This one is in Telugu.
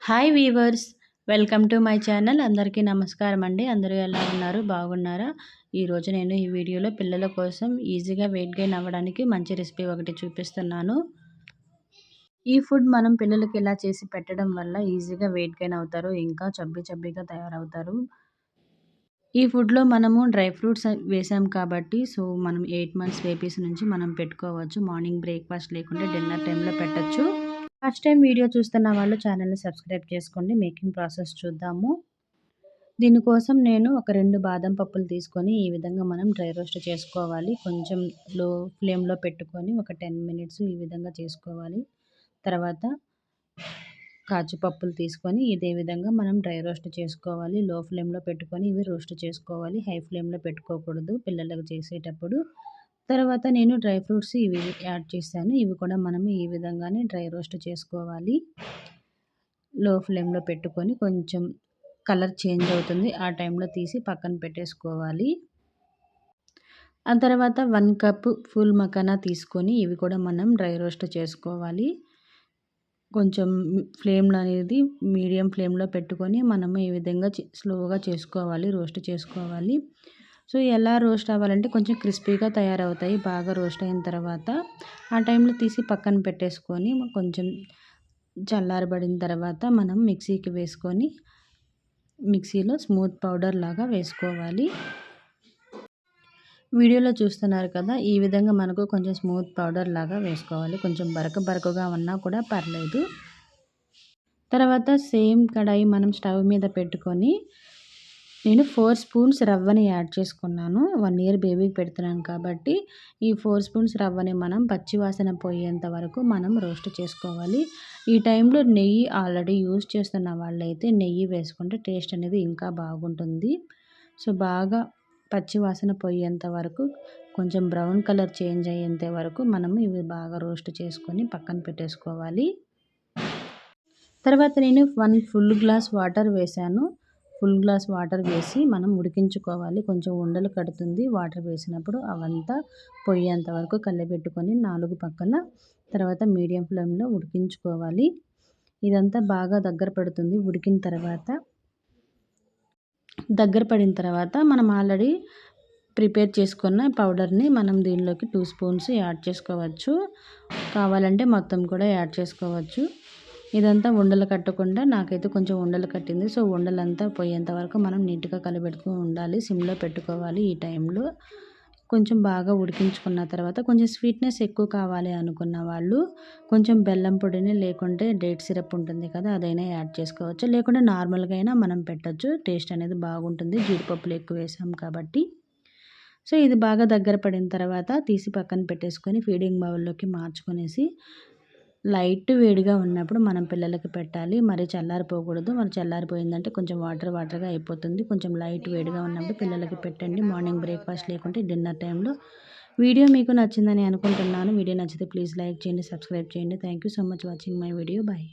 Hi weavers, welcome to my channel. అందరికీ నమస్కారం అండి. అందరూ ఎలా ఉన్నారు? బాగున్నారా? ఈరోజు నేను ఈ వీడియోలో పిల్లల కోసం ఈజీగా వెయిట్ గెయిన్ అవ్వడానికి మంచి రెసిపీ ఒకటి చూపిస్తున్నాను. ఈ ఫుడ్ మనం పిల్లలకి ఇలా చేసి పెట్టడం వల్ల ఈజీగా వెయిట్ గెయిన్ అవుతారు, ఇంకా చబ్బీగా తయారవుతారు. ఈ ఫుడ్లో మనము డ్రై ఫ్రూట్స్ వేసాం కాబట్టి మనం 8 మంత్స్ బేబీస్ నుంచి మనం పెట్టుకోవచ్చు. మార్నింగ్ బ్రేక్ఫాస్ట్ లేకుంటే డిన్నర్ టైంలో పెట్టచ్చు. ఫస్ట్ టైం వీడియో చూస్తున్న వాళ్ళు ఛానల్ని సబ్స్క్రైబ్ చేసుకోండి. మేకింగ్ ప్రాసెస్ చూద్దాము. దీనికోసం నేను ఒక 2 బాదం పప్పులు తీసుకొని ఈ విధంగా మనం డ్రై రోస్ట్ చేసుకోవాలి. కొంచెం లో ఫ్లేమ్లో పెట్టుకొని ఒక 10 మినిట్స్ ఈ విధంగా చేసుకోవాలి. తర్వాత కాజు పప్పులు తీసుకొని ఇదే విధంగా మనం డ్రై రోస్ట్ చేసుకోవాలి. లో ఫ్లేమ్లో పెట్టుకొని ఇవి రోస్ట్ చేసుకోవాలి. హై ఫ్లేమ్లో పెట్టుకోకూడదు పిల్లలకు చేసేటప్పుడు. తర్వాత నేను డ్రై ఫ్రూట్స్ ఇవి యాడ్ చేశాను. ఇవి కూడా మనం ఈ విధంగానే డ్రై రోస్ట్ చేసుకోవాలి. లో ఫ్లేమ్లో పెట్టుకొని కొంచెం కలర్ చేంజ్ అవుతుంది, ఆ టైంలో తీసి పక్కన పెట్టేసుకోవాలి. ఆ తర్వాత 1 కప్ ఫుల్ మకానా తీసుకొని ఇవి కూడా మనం డ్రై రోస్ట్ చేసుకోవాలి. కొంచెం ఫ్లేమ్ అనేది మీడియం ఫ్లేమ్లో పెట్టుకొని మనము ఈ విధంగా స్లోగా చేసుకోవాలి, రోస్ట్ చేసుకోవాలి. ఎలా రోస్ట్ అవ్వాలంటే కొంచెం క్రిస్పీగా తయారవుతాయి. బాగా రోస్ట్ అయిన తర్వాత ఆ టైంలో తీసి పక్కన పెట్టేసుకొని కొంచెం చల్లారబడిన తర్వాత మనం మిక్సీకి వేసుకొని మిక్సీలో స్మూత్ పౌడర్ లాగా వేసుకోవాలి. వీడియోలో చూస్తున్నారు కదా, ఈ విధంగా మనకు కొంచెం స్మూత్ పౌడర్ లాగా వేసుకోవాలి. కొంచెం బరకగా ఉన్నా కూడా పర్లేదు. తర్వాత సేమ్ కడాయి మనం స్టవ్ మీద పెట్టుకొని నేను 4 స్పూన్స్ రవ్వని యాడ్ చేసుకున్నాను. 1 ఇయర్ బేబీకి పెడుతున్నాను కాబట్టి ఈ 4 స్పూన్స్ రవ్వని మనం పచ్చివాసన పోయేంత వరకు మనం రోస్ట్ చేసుకోవాలి. ఈ టైంలో నెయ్యి ఆల్రెడీ యూజ్ చేస్తున్న వాళ్ళైతే నెయ్యి వేసుకుంటే టేస్ట్ అనేది ఇంకా బాగుంటుంది. బాగా పచ్చివాసన పోయేంత వరకు కొంచెం బ్రౌన్ కలర్ చేంజ్ అయ్యేంత వరకు మనం ఇవి బాగా రోస్ట్ చేసుకొని పక్కన పెట్టేసుకోవాలి. తర్వాత నేను 1 ఫుల్ గ్లాస్ వాటర్ వేసాను. ఫుల్ గ్లాస్ వాటర్ వేసి మనం ఉడికించుకోవాలి. కొంచెం ఉండలు కడుతుంది వాటర్ వేసినప్పుడు. అవంతా పోయేంత వరకు కలబెట్టుకొని 4 పక్కల తర్వాత మీడియం ఫ్లేమ్లో ఉడికించుకోవాలి. ఇదంతా బాగా దగ్గర పడుతుంది. దగ్గర పడిన తర్వాత మనం ఆల్రెడీ ప్రిపేర్ చేసుకున్న పౌడర్ని మనం దీనిలోకి 2 స్పూన్స్ యాడ్ చేసుకోవచ్చు. కావాలంటే మొత్తం కూడా యాడ్ చేసుకోవచ్చు. ఇదంతా ఉండలు కట్టకుండా నాకైతే కొంచెం ఉండలు కట్టింది. ఉండలంతా పోయేంత వరకు మనం నీట్గా కలబెడుతూ ఉండాలి. సిమ్లో పెట్టుకోవాలి. ఈ టైంలో కొంచెం బాగా ఉడికించుకున్న తర్వాత కొంచెం స్వీట్నెస్ ఎక్కువ కావాలి అనుకున్న వాళ్ళు కొంచెం బెల్లం పొడిని లేకుంటే డేట్ సిరప్ ఉంటుంది కదా, అదైనా యాడ్ చేసుకోవచ్చు. లేకుంటే నార్మల్గా అయినా మనం పెట్టచ్చు. టేస్ట్ అనేది బాగుంటుంది, జీడిపప్పులు ఎక్కువ వేసాం కాబట్టి. ఇది బాగా దగ్గర పడిన తర్వాత తీసి పక్కన పెట్టేసుకొని ఫీడింగ్ బౌల్లోకి మార్చుకొనేసి లైట్ వేడిగా ఉన్నప్పుడు మనం పిల్లలకి పెట్టాలి. మరి చల్లారిపోకూడదు. మరి చల్లారిపోయిందంటే కొంచెం వాటర్గా అయిపోతుంది. కొంచెం లైట్ వేడిగా ఉన్నప్పుడు పిల్లలకి పెట్టండి. మార్నింగ్ బ్రేక్ఫాస్ట్ లేకుంటే డిన్నర్ టైంలో. వీడియో మీకు నచ్చిందని అనుకుంటున్నాను. వీడియో నచ్చితే ప్లీజ్ లైక్ చేయండి, సబ్స్క్రైబ్ చేయండి. Thank you so much watching my video. Bye.